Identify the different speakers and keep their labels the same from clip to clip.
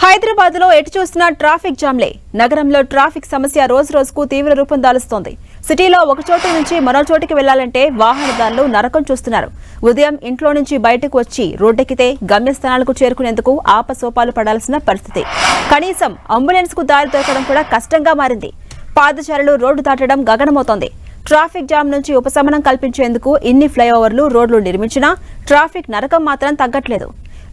Speaker 1: హైదరాబాద్ లో ఎటు చూసినా ట్రాఫిక్ జామ్లే. నగరంలో ట్రాఫిక్ సమస్య రోజు రోజుకు తీవ్ర రూపం దాలుస్తోంది. సిటీలో ఒక చోటు నుంచి మరో చోటికి వెళ్లాలంటే వాహనదారులు నరకం చూస్తున్నారు. ఉదయం ఇంట్లో నుంచి బయటకు వచ్చి రోడ్డెక్కితే గమ్యస్థానాలకు చేరుకునేందుకు ఆపసోపాలు పడాల్సిన పరిస్థితి. కనీసం అంబులెన్స్ కు దారి దొరకడం కూడా కష్టంగా మారింది. పాదచారులు రోడ్డు దాటడం గగనమవుతోంది. ట్రాఫిక్ జామ్ నుంచి ఉపశమనం కల్పించేందుకు ఇన్ని ఫ్లైఓవర్లు రోడ్లు నిర్మించినా ట్రాఫిక్ నరకం మాత్రం తగ్గట్లేదు.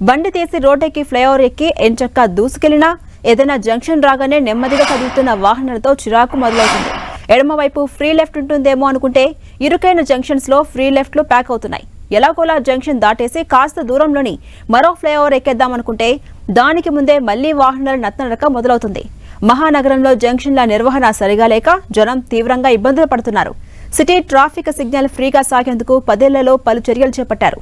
Speaker 1: బండి తీసి రోడ్డెక్కి ఫ్లైఓవర్ ఎక్కి ఎంచక్కా దూసుకెళ్లినా ఏదైనా జంక్షన్ రాగానే నెమ్మదిగా కదులుతున్న వాహనాలతో చిరాకు మొదలవుతుంది. ఎడమవైపు ఫ్రీ లెఫ్ట్ ఉంటుందేమో అనుకుంటే ఇరుకైన జంక్షన్స్ లో ఫ్రీ లెఫ్ట్లు ప్యాక్ అవుతున్నాయి. ఎలాగోలా జంక్షన్ దాటేసి కాస్త దూరంలోని మరో ఫ్లైఓవర్ ఎక్కేద్దామనుకుంటే దానికి ముందే మళ్లీ వాహనాల నత్తనడక మొదలవుతుంది. మహానగరంలో జంక్షన్ల నిర్వహణ సరిగా లేక జనం తీవ్రంగా ఇబ్బందులు పడుతున్నారు. సిటీ ట్రాఫిక్ సిగ్నల్ ఫ్రీగా సాగేందుకు 10 ఏళ్లలో పలు చర్యలు చేపట్టారు.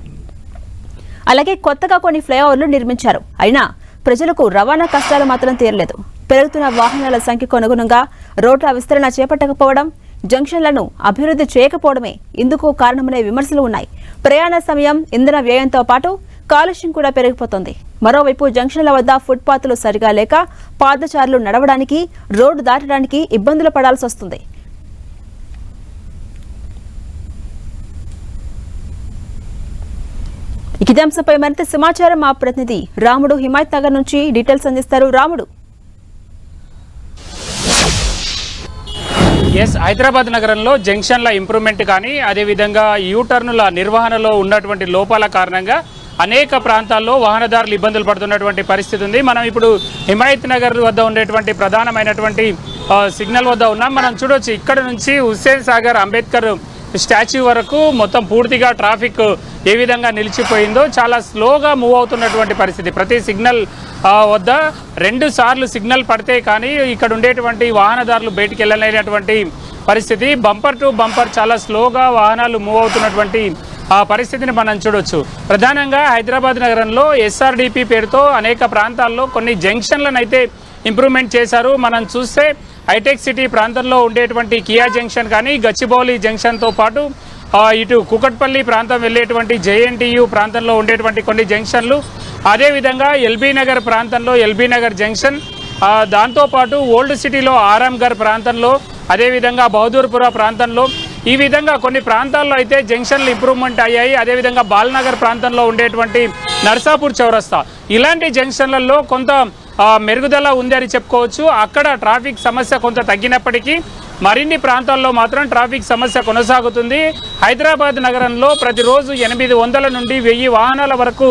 Speaker 1: అలాగే కొత్తగా కొన్ని ఫ్లైఓవర్లు నిర్మించారు. అయినా ప్రజలకు రవాణా కష్టాలు మాత్రం తీరలేదు. పెరుగుతున్న వాహనాల సంఖ్యకు అనుగుణంగా రోడ్ల విస్తరణ చేపట్టకపోవడం, జంక్షన్లను అభివృద్ధి చేయకపోవడమే ఇందుకు కారణమనే విమర్శలు ఉన్నాయి. ప్రయాణ సమయం, ఇంధన వ్యయంతో పాటు కాలుష్యం కూడా పెరిగిపోతుంది. మరోవైపు జంక్షన్ల వద్ద ఫుట్పాత్లు సరిగా లేక పాదచారులు నడవడానికి, రోడ్డు దాటడానికి ఇబ్బందులు పడాల్సి వస్తుంది. ఇదే అంశంపై మరింత సమాచారం మా ప్రతినిధి రాముడు హిమాయత్ నగర్ నుంచి డీటెయిల్స్ అందిస్తారు. రాముడు.
Speaker 2: హైదరాబాద్ నగరంలో జంక్షన్ల ఇంప్రూవ్మెంట్ కానీ అదేవిధంగా యూటర్నుల నిర్వహణలో ఉన్నటువంటి లోపాల కారణంగా అనేక ప్రాంతాల్లో వాహనదారులు ఇబ్బందులు పడుతున్నటువంటి పరిస్థితి ఉంది. మనం ఇప్పుడు హిమాయత్ నగర్ వద్ద ఉండేటువంటి ప్రధానమైనటువంటి సిగ్నల్ వద్ద ఉన్నాం. మనం చూడొచ్చు, ఇక్కడ నుంచి హుస్సేన్ సాగర్ అంబేద్కర్ స్టాచ్యూ వరకు మొత్తం పూర్తిగా ట్రాఫిక్ ఏ విధంగా నిలిచిపోయిందో చాలా స్లోగా మూవ్ అవుతున్నటువంటి పరిస్థితి. ప్రతి సిగ్నల్ వద్ద 2 సార్లు సిగ్నల్ పడితే కానీ ఇక్కడ ఉండేటువంటి వాహనదారులు బయటికి వెళ్ళలేనటువంటి పరిస్థితి. బంపర్ టు బంపర్ చాలా స్లోగా వాహనాలు మూవ్ అవుతున్నటువంటి ఆ పరిస్థితిని మనం చూడొచ్చు. ప్రధానంగా హైదరాబాద్ నగరంలో ఎస్ఆర్డిపి పేరుతో అనేక ప్రాంతాల్లో కొన్ని జంక్షన్లను అయితే ఇంప్రూవ్మెంట్ చేశారు. మనం చూస్తే హైటెక్ సిటీ ప్రాంతంలో ఉండేటువంటి కియా జంక్షన్ కానీ, గచ్చిబౌలి జంక్షన్తో పాటు ఇటు కూకట్పల్లి ప్రాంతం వెళ్ళేటువంటి జేఎన్టీయు ప్రాంతంలో ఉండేటువంటి కొన్ని జంక్షన్లు, అదేవిధంగా ఎల్బీ నగర్ ప్రాంతంలో ఎల్బీ నగర్ జంక్షన్, దాంతోపాటు ఓల్డ్ సిటీలో ఆరాంఘర్ ప్రాంతంలో, అదేవిధంగా బహదూర్పుర ప్రాంతంలో, ఈ విధంగా కొన్ని ప్రాంతాల్లో అయితే జంక్షన్లు ఇంప్రూవ్మెంట్ అయ్యాయి. అదేవిధంగా బాల్నగర్ ప్రాంతంలో ఉండేటువంటి నర్సాపూర్ చౌరస్తా, ఇలాంటి జంక్షన్లలో కొంత మెరుగుదల ఉంది అని చెప్పుకోవచ్చు. అక్కడ ట్రాఫిక్ సమస్య కొంత తగ్గినప్పటికీ మరిన్ని ప్రాంతాల్లో మాత్రం ట్రాఫిక్ సమస్య కొనసాగుతుంది. హైదరాబాద్ నగరంలో ప్రతిరోజు 800 నుండి 1000 వాహనాల వరకు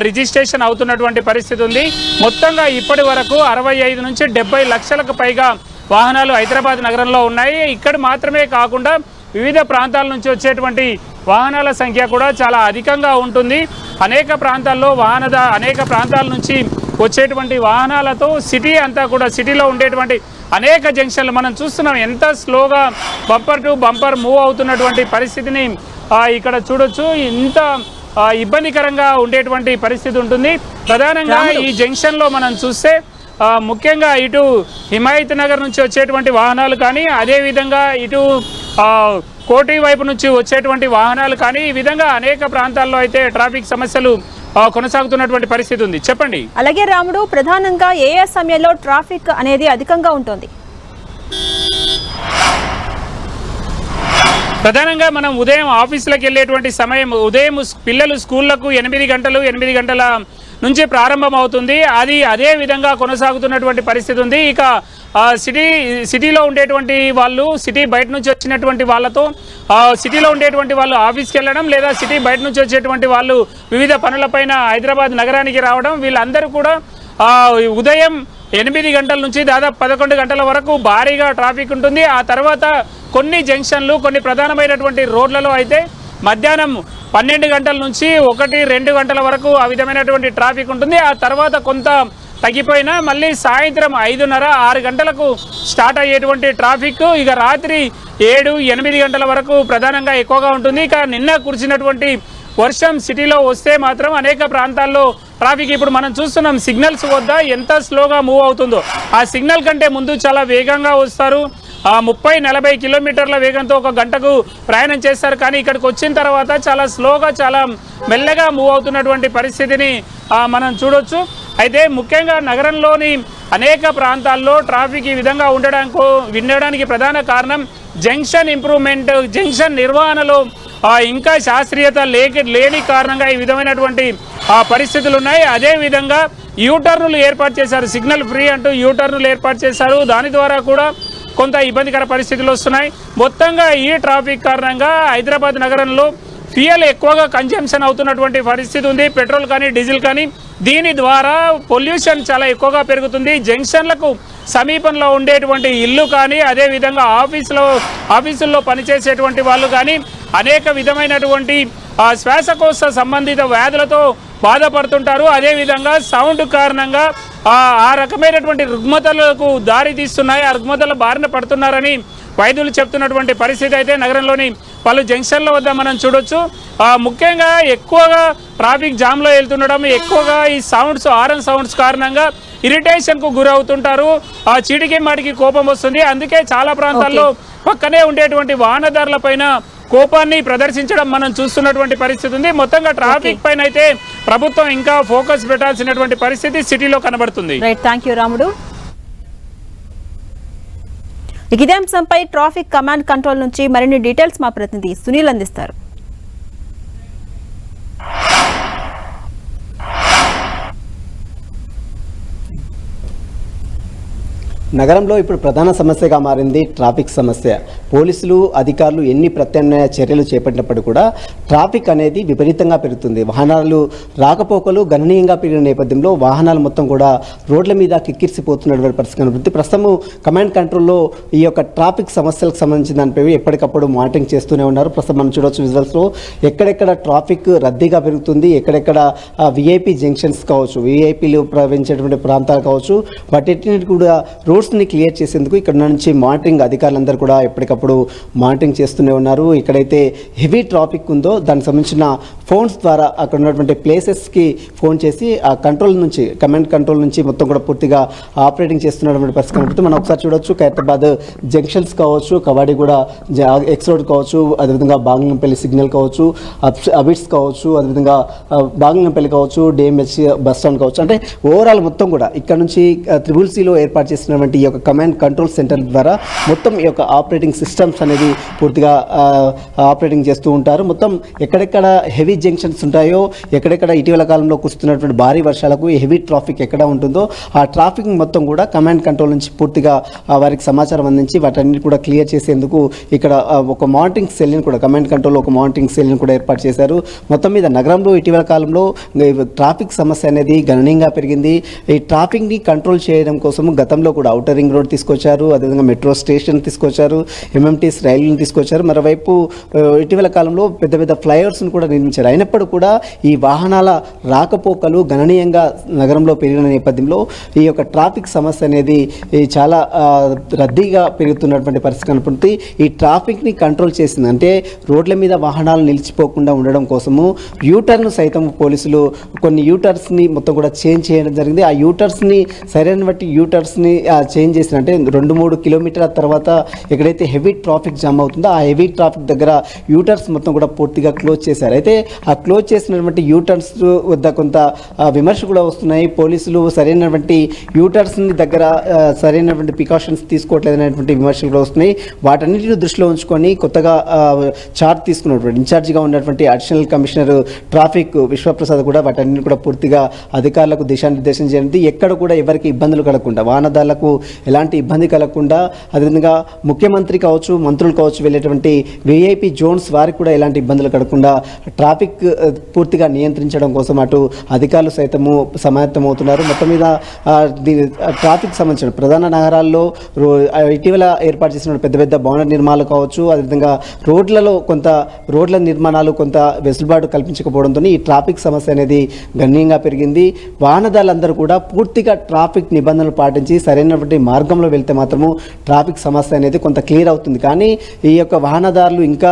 Speaker 2: రిజిస్ట్రేషన్ అవుతున్నటువంటి పరిస్థితి ఉంది. మొత్తంగా ఇప్పటి వరకు 65 నుంచి 70 లక్షలకు పైగా వాహనాలు హైదరాబాద్ నగరంలో ఉన్నాయి. ఇక్కడ మాత్రమే కాకుండా వివిధ ప్రాంతాల నుంచి వచ్చేటువంటి వాహనాల సంఖ్య కూడా చాలా అధికంగా ఉంటుంది. అనేక ప్రాంతాల నుంచి వచ్చేటువంటి వాహనాలతో సిటీ అంతా కూడా, సిటీలో ఉండేటువంటి అనేక జంక్షన్లు మనం చూస్తున్నాం. ఎంత స్లోగా బంపర్ టు బంపర్ మూవ్ అవుతున్నటువంటి పరిస్థితిని ఇక్కడ చూడొచ్చు. ఇంత ఇబ్బందికరంగా ఉండేటువంటి పరిస్థితి ఉంటుంది. ప్రధానంగా ఈ జంక్షన్లో మనం చూస్తే ముఖ్యంగా ఇటు హిమాయత్ నగర్ నుంచి వచ్చేటువంటి వాహనాలు కానీ, అదేవిధంగా ఇటు కోటి వైపు నుంచి వచ్చేటువంటి వాహనాలు కానీ, ఈ విధంగా అనేక ప్రాంతాల్లో అయితే ట్రాఫిక్ సమస్యలు కొనసాగుతున్నటువంటి పరిస్థితి ఉంది. చెప్పండి.
Speaker 1: అలాగే రాముడు, ప్రధానంగా ఏ సమయంలో ట్రాఫిక్ అనేది అధికంగా ఉంటుంది?
Speaker 2: ప్రధానంగా మనం ఉదయం ఆఫీసులకు వెళ్ళేటువంటి సమయం, ఉదయం పిల్లలు స్కూళ్లకు 8 గంటల నుంచి ప్రారంభం అవుతుంది. అదే విధంగా కొనసాగుతున్నటువంటి పరిస్థితి ఉంది. ఇక సిటీలో ఉండేటువంటి వాళ్ళు, సిటీ బయట నుంచి వచ్చినటువంటి వాళ్ళతో సిటీలో ఉండేటువంటి వాళ్ళు ఆఫీస్కి వెళ్ళడం, లేదా సిటీ బయట నుంచి వచ్చేటువంటి వాళ్ళు వివిధ పనులపైన హైదరాబాద్ నగరానికి రావడం, వీళ్ళందరూ కూడా ఉదయం 8 గంటల నుంచి దాదాపు 11 గంటల వరకు భారీగా ట్రాఫిక్ ఉంటుంది. ఆ తర్వాత కొన్ని జంక్షన్లు, కొన్ని ప్రధానమైనటువంటి రోడ్లలో అయితే మధ్యాహ్నం 12 గంటల నుంచి 1-2 గంటల వరకు ఆ విధమైనటువంటి ట్రాఫిక్ ఉంటుంది. ఆ తర్వాత కొంత తగ్గిపోయినా మళ్ళీ సాయంత్రం 5:30-6 గంటలకు స్టార్ట్ అయ్యేటువంటి ట్రాఫిక్ ఇక రాత్రి 7-8 గంటల వరకు ప్రధానంగా ఎక్కువగా ఉంటుంది. ఇక నిన్న కురిసినటువంటి వర్షం సిటీలో వస్తే మాత్రం అనేక ప్రాంతాల్లో ట్రాఫిక్ ఇప్పుడు మనం చూస్తున్నాం. సిగ్నల్స్ వద్ద ఎంత స్లోగా మూవ్ అవుతుందో, ఆ సిగ్నల్ కంటే ముందు చాలా వేగంగా వస్తారు. 30-40 కిలోమీటర్ల వేగంతో 1 గంటకు ప్రయాణం చేస్తారు. కానీ ఇక్కడికి వచ్చిన తర్వాత చాలా స్లోగా, చాలా మెల్లగా మూవ్ అవుతున్నటువంటి పరిస్థితిని మనం చూడొచ్చు. అయితే ముఖ్యంగా నగరంలోని అనేక ప్రాంతాల్లో ట్రాఫిక్ ఈ విధంగా ఉండడానికి ప్రధాన కారణం జంక్షన్ నిర్వహణలో ఇంకా శాస్త్రీయత లేని కారణంగా ఈ విధమైనటువంటి పరిస్థితులు ఉన్నాయి. అదేవిధంగా యూటర్నులు ఏర్పాటు చేశారు, సిగ్నల్ ఫ్రీ అంటూ యూటర్నులు ఏర్పాటు చేశారు. దాని ద్వారా కూడా కొంత ఇబ్బందికర పరిస్థితులు వస్తున్నాయి. మొత్తంగా ఈ ట్రాఫిక్ కారణంగా హైదరాబాద్ నగరంలో ఫ్యూయల్ ఎక్కువగా కన్జంప్షన్ అవుతున్నటువంటి పరిస్థితి ఉంది, పెట్రోల్ కానీ డీజిల్ కానీ. దీని ద్వారా పొల్యూషన్ చాలా ఎక్కువగా పెరుగుతుంది. జంక్షన్లకు సమీపంలో ఉండేటువంటి ఇల్లు కానీ, అదేవిధంగా ఆఫీసుల్లో పనిచేసేటువంటి వాళ్ళు కానీ అనేక విధమైనటువంటి శ్వాసకోశ సంబంధిత వ్యాధులతో బాధపడుతుంటారు. అదేవిధంగా సౌండ్ కారణంగా ఆ రకమైనటువంటి రుగ్మతలకు దారి తీస్తున్నాయి, ఆ రుగ్మతల బారిన పడుతున్నారని వైద్యులు చెప్తున్నటువంటి పరిస్థితి అయితే నగరంలోని పలు జంక్షన్ల వద్ద మనం చూడొచ్చు. ముఖ్యంగా ఎక్కువగా ట్రాఫిక్ జామ్లో వెళ్తుండడం, ఎక్కువగా ఈ హారన్ సౌండ్స్ కారణంగా ఇరిటేషన్కు గురవుతుంటారు. చీటికి మాటికి కోపం వస్తుంది. అందుకే చాలా ప్రాంతాల్లో పక్కనే ఉండేటువంటి వాహనదారుల పైన కోపాన్ని ప్రదర్శించడం మనం చూస్తున్నటువంటి పరిస్థితి ఉంది. మొత్తంగా ట్రాఫిక్ పైన అయితే ప్రభుత్వం ఇంకా ఫోకస్ పెట్టాల్సినటువంటి పరిస్థితి సిటీలో కనబడుతుంది.
Speaker 1: థ్యాంక్ యూ రాముడు. ఇదే అంశంపై ట్రాఫిక్ కమాండ్ కంట్రోల్ నుంచి మరిన్ని డీటెయిల్స్ మా ప్రతినిధి సునీల్ అందిస్తారు.
Speaker 3: నగరంలో ఇప్పుడు ప్రధాన సమస్యగా మారింది ట్రాఫిక్ సమస్య. పోలీసులు అధికారులు ఎన్ని ప్రత్యామ్నాయ చర్యలు చేపట్టినప్పుడు కూడా ట్రాఫిక్ అనేది విపరీతంగా పెరుగుతుంది. వాహనాలు రాకపోకలు గణనీయంగా పెరిగిన నేపథ్యంలో వాహనాలు మొత్తం కూడా రోడ్ల మీద కిక్కిరిసిపోతున్నటువంటి పరిస్థితి కనబడుతుంది. ప్రస్తుతం కమాండ్ కంట్రోల్లో ఈ యొక్క ట్రాఫిక్ సమస్యలకు సంబంధించిన దానిపై ఎప్పటికప్పుడు మానిటరింగ్ చేస్తూనే ఉన్నారు. ప్రస్తుతం మనం చూడవచ్చు విజువల్స్లో ఎక్కడెక్కడ ట్రాఫిక్ రద్దీగా పెరుగుతుంది, ఎక్కడెక్కడ విఐపి జంక్షన్స్ కావచ్చు, విఐపీలు ప్రవహించేటువంటి ప్రాంతాలు కావచ్చు, వాటిని కూడా రోడ్స్ని క్లియర్ చేసేందుకు ఇక్కడ నుంచి మానిటరింగ్ అధికారులందరూ కూడా ఎప్పటికప్పుడు మానిటరింగ్ చేస్తూనే ఉన్నారు. ఎక్కడైతే హెవీ ట్రాఫిక్ ఉందో దానికి సంబంధించిన ఫోన్స్ ద్వారా అక్కడ ఉన్నటువంటి ప్లేసెస్కి ఫోన్ చేసి ఆ కంట్రోల్ నుంచి కమాండ్ కంట్రోల్ నుంచి మొత్తం కూడా పూర్తిగా ఆపరేటింగ్ చేస్తున్నటువంటి పరిస్థితి కనబడుతుంది. మనం ఒకసారి చూడొచ్చు ఖైరతాబాద్ జంక్షన్స్ కావచ్చు, కవాడిగూడ ఎక్స్ రోడ్ కావచ్చు, అదేవిధంగా బాగంపల్లి సిగ్నల్ కావచ్చు, అబిట్స్ కావచ్చు, అదేవిధంగా బాగంపల్లి కావచ్చు, డిఎంహెచ్ బస్ స్టాండ్ కావచ్చు, అంటే ఓవరాల్ మొత్తం కూడా ఇక్కడ నుంచి CCCలో ఏర్పాటు చేసినటువంటి ఈ యొక్క కమాండ్ కంట్రోల్ సెంటర్ ద్వారా మొత్తం ఈ యొక్క ఆపరేటింగ్ సిస్టమ్స్ అనేది పూర్తిగా ఆపరేటింగ్ చేస్తూ ఉంటారు. మొత్తం ఎక్కడెక్కడ హెవీ జంక్షన్స్ ఉంటాయో, ఎక్కడెక్కడ ఇటీవల కాలంలో కురుస్తున్నటువంటి భారీ వర్షాలకు హెవీ ట్రాఫిక్ ఎక్కడ ఉంటుందో ఆ ట్రాఫిక్ మొత్తం కూడా కమాండ్ కంట్రోల్ నుంచి పూర్తిగా వారికి సమాచారం అందించి వాటన్నిటి కూడా క్లియర్ చేసేందుకు ఇక్కడ ఒక మానిటరింగ్ సెల్ని కూడా కమాండ్ కంట్రోల్లో ఒక మానిటరింగ్ సెల్ని కూడా ఏర్పాటు చేశారు. మొత్తం మీద నగరంలో ఇటీవల కాలంలో ట్రాఫిక్ సమస్య అనేది గణనీయంగా పెరిగింది. ఈ ట్రాఫిక్ని కంట్రోల్ చేయడం కోసం గతంలో కూడా ఔటర్ రింగ్ రోడ్ తీసుకొచ్చారు, అదేవిధంగా మెట్రో స్టేషన్ తీసుకొచ్చారు, MMTS రైళ్లను తీసుకొచ్చారు. మరోవైపు ఇటీవల కాలంలో పెద్ద పెద్ద ఫ్లైఓవర్స్ను కూడా నిర్మించారు. అయినప్పుడు కూడా ఈ వాహనాల రాకపోకలు గణనీయంగా నగరంలో పెరిగిన నేపథ్యంలో ఈ యొక్క ట్రాఫిక్ సమస్య అనేది చాలా రద్దీగా పెరుగుతున్నటువంటి పరిస్థితి కనపడుతుంది. ఈ ట్రాఫిక్ని కంట్రోల్ చేసింది అంటే రోడ్ల మీద వాహనాలు నిలిచిపోకుండా ఉండడం కోసము యూటర్న్ సైతం పోలీసులు కొన్ని యూటర్స్ని మొత్తం కూడా చేంజ్ చేయడం జరిగింది. ఆ యూటర్స్ని సరైన బట్టి యూటర్స్ని చేంజ్ చేసిన అంటే 2-3 కిలోమీటర్ల తర్వాత ఎక్కడైతే హెవీ ట్రాఫిక్ జామ్ అవుతుందో ఆ హెవీ ట్రాఫిక్ దగ్గర యూటర్స్ మొత్తం కూడా పూర్తిగా క్లోజ్ చేశారు. అయితే ఆ క్లోజ్ చేసినటువంటి యూటర్స్ వద్ద కొంత విమర్శ కూడా వస్తున్నాయి. పోలీసులు సరైనటువంటి యూటర్స్ని దగ్గర సరైనటువంటి ప్రికాషన్స్ తీసుకోవట్లేదనేటువంటి విమర్శలు కూడా వస్తున్నాయి. వాటన్నిటిని దృష్టిలో ఉంచుకొని కొత్తగా చార్జ్ తీసుకున్నటువంటి ఇన్ఛార్జిగా ఉన్నటువంటి అడిషనల్ కమిషనర్ ట్రాఫిక్ విశ్వప్రసాద్ కూడా వాటన్నిటిని కూడా పూర్తిగా అధికారులకు దిశానిర్దేశం చేయండి. ఎక్కడ కూడా ఎవరికి ఇబ్బందులు కలగకుండా, వాహనదారులకు ఎలాంటి ఇబ్బంది కలగకుండా, అదేవిధంగా ముఖ్యమంత్రి కావచ్చు, మంత్రులు కావచ్చు వెళ్ళేటువంటి విఐపి జోన్స్ వారికి కూడా ఎలాంటి ఇబ్బందులు కలగకుండా ట్రాఫిక్ పూర్తిగా నియంత్రించడం కోసం అటు అధికారులు సైతము సమాయత్తమవుతున్నారు. మొత్తం మీద ట్రాఫిక్ సంబంధించిన ప్రధాన నగరాల్లో ఇటీవల ఏర్పాటు చేసిన పెద్ద పెద్ద భవన నిర్మాణాలు కావచ్చు, అదేవిధంగా రోడ్ల నిర్మాణాలు కొంత వెసులుబాటు కల్పించకపోవడంతో ఈ ట్రాఫిక్ సమస్య అనేది గణనీయంగా పెరిగింది. వాహనదారులందరూ కూడా పూర్తిగా ట్రాఫిక్ నిబంధనలు పాటించి సరైన సరైనటువంటి మార్గంలో వెళ్తే మాత్రము ట్రాఫిక్ సమస్య అనేది కొంత క్లియర్ అవుతుంది. కానీ ఈ యొక్క వాహనదారులు ఇంకా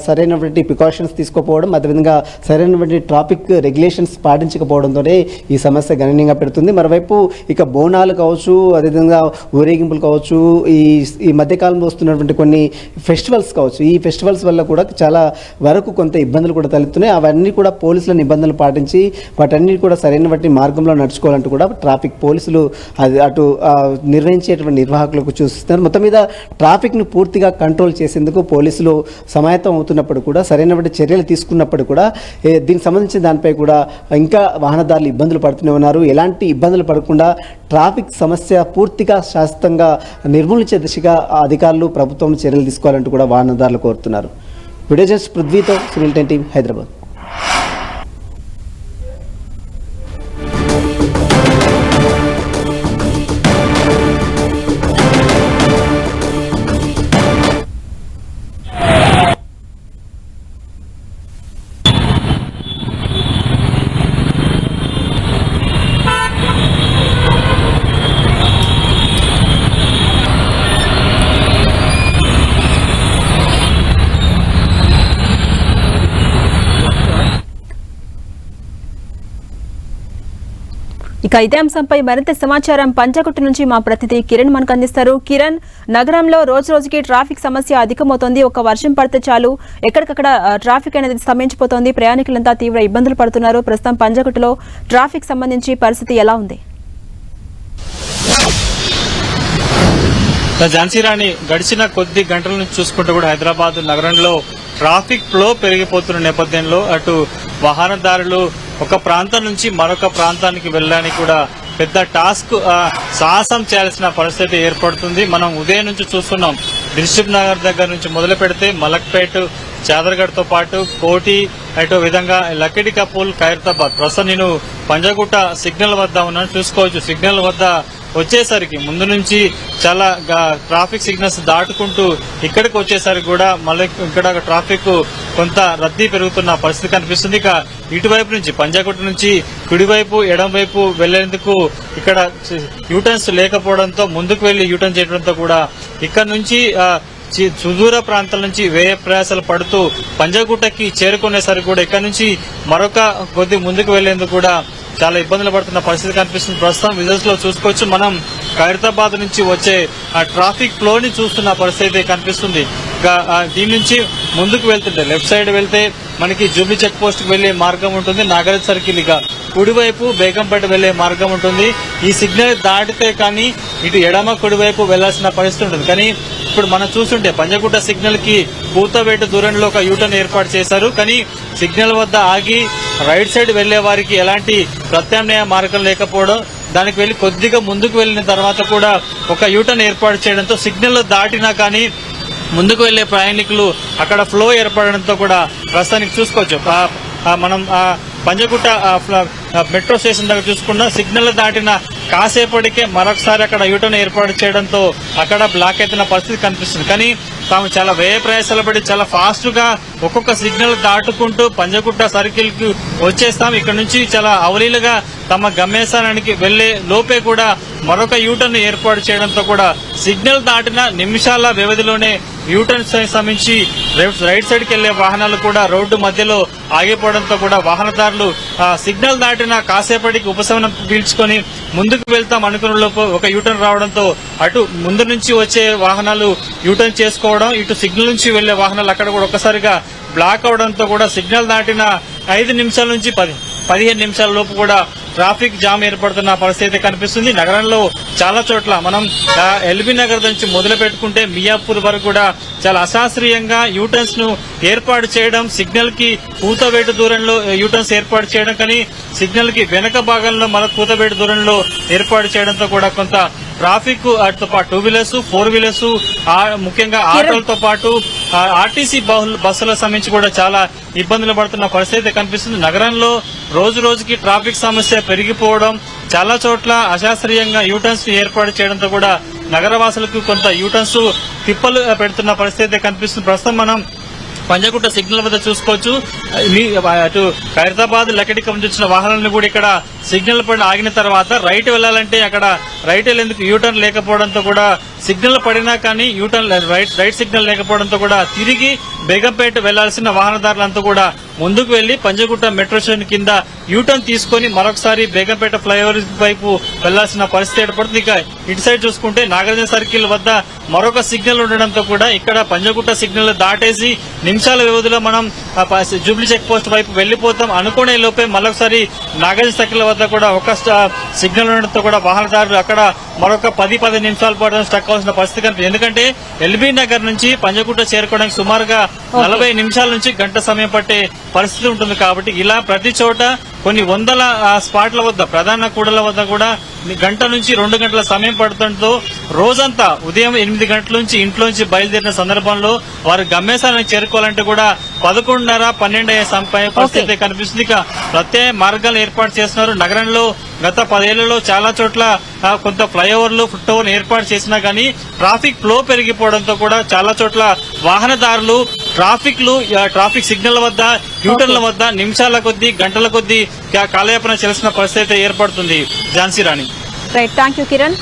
Speaker 3: సరైనటువంటి ప్రికాషన్స్ తీసుకోకపోవడం, అదేవిధంగా సరైనటువంటి ట్రాఫిక్ రెగ్యులేషన్స్ పాటించకపోవడంతోనే ఈ సమస్య గణనీయంగా పెడుతుంది. మరోవైపు ఇక బోనాలు కావచ్చు, అదేవిధంగా ఊరేగింపులు కావచ్చు, ఈ మధ్యకాలంలో వస్తున్నటువంటి కొన్ని ఫెస్టివల్స్ కావచ్చు, ఈ ఫెస్టివల్స్ వల్ల కూడా చాలా వరకు కొంత ఇబ్బందులు కూడా తలెత్తున్నాయి. అవన్నీ కూడా పోలీసుల నిబంధనలు పాటించి వాటన్ని కూడా సరైనటువంటి మార్గంలో నడుచుకోవాలంటూ కూడా ట్రాఫిక్ పోలీసులు అటు నిర్వహించేటువంటి నిర్వాహకులకు చూస్తున్నారు. మొత్తం మీద ట్రాఫిక్ను పూర్తిగా కంట్రోల్ చేసేందుకు పోలీసులు సమాయత్తం అవుతున్నప్పుడు కూడా, సరైనటువంటి చర్యలు తీసుకున్నప్పుడు కూడా దీనికి సంబంధించిన దానిపై కూడా ఇంకా వాహనదారులు ఇబ్బందులు పడుతూనే ఉన్నారు. ఎలాంటి ఇబ్బందులు పడకుండా ట్రాఫిక్ సమస్య పూర్తిగా శాశ్వతంగా నిర్మూలించే దిశగా అధికారులు, ప్రభుత్వం చర్యలు తీసుకోవాలంటూ కూడా వాహనదారులు కోరుతున్నారు. వీడియో జర్నలిస్ట్ పృథ్వీతో సునీల్ 10 టీవీ, హైదరాబాద్.
Speaker 1: ఇక ఇదే అంశంపై మరింత సమాచారం పంజాగుట్ట నుంచి మా ప్రతినిధి కిరణ్ మనకు అందిస్తారు. కిరణ్, నగరంలో రోజు రోజుకి ట్రాఫిక్ సమస్య అధికమవుతోంది. ఒక వర్షం పడితే చాలు ఎక్కడికక్కడ ట్రాఫిక్ అనేది స్తంభించిపోతోంది. ప్రయాణికులంతా తీవ్ర ఇబ్బందులు పడుతున్నారు. ప్రస్తుతం పంజాగుట్టలో ట్రాఫిక్ సంబంధించి పరిస్థితి ఎలా ఉంది?
Speaker 4: ఝాన్సీ రాణి, గడిచిన కొద్ది గంటల నుంచి చూసుకుంటే కూడా హైదరాబాద్ నగరంలో ట్రాఫిక్ ఫ్లో పెరిగిపోతున్న నేపథ్యంలో అటు వాహనదారులు ఒక ప్రాంతం నుంచి మరొక ప్రాంతానికి వెళ్ళడానికి కూడా పెద్ద టాస్క్ సాహసం చేయాల్సిన పరిస్థితి ఏర్పడుతుంది. మనం ఉదయం నుంచి చూస్తున్నాం, దిల్సుఖ్ నగర్ దగ్గర నుంచి మొదలు పెడితే మలక్పేట్, చాదర్గఢ్ తో పాటు కోటి, అటు విధంగా లకిడి కపూల్, ఖైరతాబాద్. ప్రస్తుతం నేను పంజాగుట్ట సిగ్నల్ వద్ద ఉన్నాను. చూసుకోవచ్చు, సిగ్నల్ వద్ద వచ్చేసరికి ముందు నుంచి చాలా ట్రాఫిక్ సిగ్నల్స్ దాటుకుంటూ ఇక్కడికి వచ్చేసరికి కూడా మళ్ళీ ఇక్కడ ట్రాఫిక్ కొంత రద్దీ పెరుగుతున్న పరిస్థితి కనిపిస్తుంది. ఇక ఇటువైపు నుంచి పంజాగుట్ట నుంచి కుడివైపు, ఎడంవైపు వెళ్లేందుకు ఇక్కడ యూటర్న్స్ లేకపోవడంతో ముందుకు వెళ్లి యూటర్న్ చేయడంతో కూడా ఇక్కడ నుంచి సుదూర ప్రాంతాల నుంచి వ్యయ ప్రయాసాలు పడుతూ పంజాగుట్టకి చేరుకునేసరికి కూడా ఇక్కడ నుంచి మరొక కొద్ది ముందుకు వెళ్లేందుకు కూడా చాలా ఇబ్బందులు పడుతున్న పరిస్థితి కనిపిస్తుంది. ప్రస్తుతం విజువల్స్ లో చూసుకోవచ్చు, మనం ఖైరతాబాద్ నుంచి వచ్చే ఆ ట్రాఫిక్ ఫ్లో ని చూస్తున్న పరిస్థితి కనిపిస్తుంది. దీని నుంచి ముందుకు వెళ్తుంటే లెఫ్ట్ సైడ్ వెళ్తే మనకి జూబ్లీ చెక్ పోస్ట్ కు వెళ్లే మార్గం ఉంటుంది. నాగరాజ్ సర్కిల్ ఇక కుడివైపు బేగంపేట వెళ్లే మార్గం ఉంటుంది. ఈ సిగ్నల్ దాటితే కానీ ఇటు ఎడమ కుడివైపు వెళ్లాల్సిన పరిస్థితి ఉంటుంది. కానీ ఇప్పుడు మనం చూస్తుంటే పంజాగుట్ట సిగ్నల్ కి పూతవేటు దూరంలో ఒక యూటర్న్ ఏర్పాటు చేశారు. కానీ సిగ్నల్ వద్ద ఆగి రైట్ సైడ్ వెళ్లే వారికి ఎలాంటి ప్రత్యామ్నాయ మార్గం లేకపోవడం, దానికి వెళ్లి కొద్దిగా ముందుకు వెళ్లిన తర్వాత కూడా ఒక యూటర్న్ ఏర్పాటు చేయడంతో సిగ్నల్ దాటినా కానీ ముందుకు వెళ్లే ప్రయాణికులు అక్కడ ఫ్లో ఏర్పడడంతో కూడా ప్రస్తుతానికి చూసుకోవచ్చు. మనం పంజాగుట్ట మెట్రో స్టేషన్ దగ్గర చూసుకున్న సిగ్నల్ దాటిన కాసేపటికే మరొకసారి అక్కడ యూటర్న్ ఏర్పాటు చేయడంతో అక్కడ బ్లాక్ అవుతున్న పరిస్థితి కనిపిస్తుంది. కానీ తాము చాలా వ్యయ ప్రయాసాలు పడి చాలా ఫాస్ట్ గా ఒక్కొక్క సిగ్నల్ దాటుకుంటూ పంజాగుట్ట సర్కిల్ కు వచ్చేస్తాం. ఇక్కడ నుంచి చాలా అవలీలుగా తమ గమ్యస్థానానికి వెళ్లే లోపే కూడా మరొక యూటర్న్ ఏర్పాటు చేయడంతో కూడా సిగ్నల్ దాటిన నిమిషాల వ్యవధిలోనే యూటర్న్ సంబంధించి రైట్ సైడ్ కి వెళ్లే వాహనాలు కూడా రోడ్డు మధ్యలో ఆగిపోవడంతో కూడా వాహనదారులు సిగ్నల్ దాటిన కాసేపటికి ఉపశమనం పీల్చుకొని ముందుకు వెళ్తాం అనుకున్న లోపు ఒక యూటర్న్ రావడంతో అటు ముందు నుంచి వచ్చే వాహనాలు యూటర్న్ చేసుకోవడం, ఇటు సిగ్నల్ నుంచి వెళ్లే వాహనాలు అక్కడ కూడా ఒక్కసారిగా బ్లాక్ అవడంతో కూడా సిగ్నల్ దాటిన 5 నిమిషాల నుంచి 15 నిమిషాల లోపు కూడా ట్రాఫిక్ జామ్ ఏర్పడుతున్న పరిస్థితి కనిపిస్తుంది. నగరంలో చాలా చోట్ల మనం ఎల్బీ నగర్ నుంచి మొదలు పెట్టుకుంటే మియాపూర్ వరకు కూడా చాలా అశాస్త్రీయంగా యూటర్న్స్ ను ఏర్పాటు చేయడం, సిగ్నల్ కి పూతవేటు దూరంలో యూటర్న్స్ ఏర్పాటు చేయడం, కానీ సిగ్నల్ కి వెనక భాగంలో మరొక పూతవేటు దూరంలో ఏర్పాటు చేయడంతో కూడా కొంత ట్రాఫిక్ వాటితో పాటు 2 వీలర్స్ 4 వీలర్స్ ముఖ్యంగా ఆటోలతో పాటు ఆర్టీసీ బస్సులకు సంబంధించి కూడా చాలా ఇబ్బందులు పడుతున్న పరిస్థితి కనిపిస్తుంది. నగరంలో రోజు రోజుకి ట్రాఫిక్ సమస్య పెరిగిపోవడం, చాలా చోట్ల అశాస్త్రీయంగా యూటర్న్స్ ఏర్పాటు చేయడంతో కూడా నగరవాసులకు కొంత యూటర్న్స్ తిప్పలు పెడుతున్న పరిస్థితి కనిపిస్తుంది. ప్రస్తుతం మనం పంజగుట్ట సిగ్నల్ వద్ద చూసుకోవచ్చు. అటు ఖైరతాబాద్ లక్కడికి వచ్చిన వాహనాలను కూడా ఇక్కడ సిగ్నల్ పడిన ఆగిన తర్వాత రైట్ వెళ్లాలంటే అక్కడ రైట్ వెళ్లేందుకు యూటర్న్ లేకపోవడంతో కూడా సిగ్నల్ పడినా కానీ యూటర్న్ రైట్ సిగ్నల్ లేకపోవడంతో కూడా తిరిగి బేగంపేట వెళ్లాల్సిన వాహనదారులంతా కూడా ముందుకు వెళ్లి పంజగుట్ట మెట్రో స్టేషన్ కింద యూటర్న్ తీసుకుని మరొకసారి బేగంపేట ఫ్లైఓవర్ వైపు వెళ్లాల్సిన పరిస్థితి ఏర్పడుతుంది. ఇక ఇటు సైడ్ చూసుకుంటే నాగార్జున సర్కిల్ వద్ద మరొక సిగ్నల్ ఉండడంతో కూడా ఇక్కడ పంజగుట్ట సిగ్నల్ దాటేసి నిమిషాల వ్యవధిలో మనం జూబ్లీ చెక్ పోస్ట్ వైపు వెళ్లిపోతాం అనుకునే లోపే మరొకసారి నాగార్జున సర్కిల్ వద్ద కూడా ఒక సిగ్నల్ ఉండడంతో కూడా వాహనదారులు అక్కడ మరొక 10-15 నిమిషాల పాటు స్టక్ అవ్వాల్సిన పరిస్థితి కనిపిస్తుంది. ఎందుకంటే ఎల్బీ నగర్ నుంచి పంజగుట్ట చేరుకోవడానికి సుమారుగా 40 నిమిషాల నుంచి గంట సమయం పట్టే పరిస్థితి ఉంటుంది. కాబట్టి ఇలా ప్రతి చోట కొన్ని వందల స్పాట్ల వద్ద ప్రధాన కూడల వద్ద కూడా గంట నుంచి 2 గంటల సమయం పడుతుండటంతో రోజంతా ఉదయం 8 గంటల నుంచి ఇంట్లోంచి బయలుదేరిన సందర్భంలో వారు గమ్యస్థానానికి చేరుకోవాలంటే కూడా 11:30-12 అయ్యే పరిస్థితి కనిపిస్తుంది. ఇక ప్రత్యేక మార్గాలు ఏర్పాటు చేస్తున్నారు. నగరంలో గత 10 ఏళ్లలో చాలా చోట్ల కొంత ఫ్లైఓవర్లు ఫుట్ ఓవర్ ఏర్పాటు చేసినా కానీ ట్రాఫిక్ ఫ్లో పెరిగిపోవడంతో కూడా చాలా చోట్ల వాహనదారులు ట్రాఫిక్ సిగ్నల్ వద్ద యూటర్ల వద్ద నిమిషాల కొద్దీ గంటల కొద్దీ కాలయాపన చేయాల్సిన పరిస్థితి ఏర్పడుతుంది. Jhansi Rani.
Speaker 1: Right, thank you Kiran.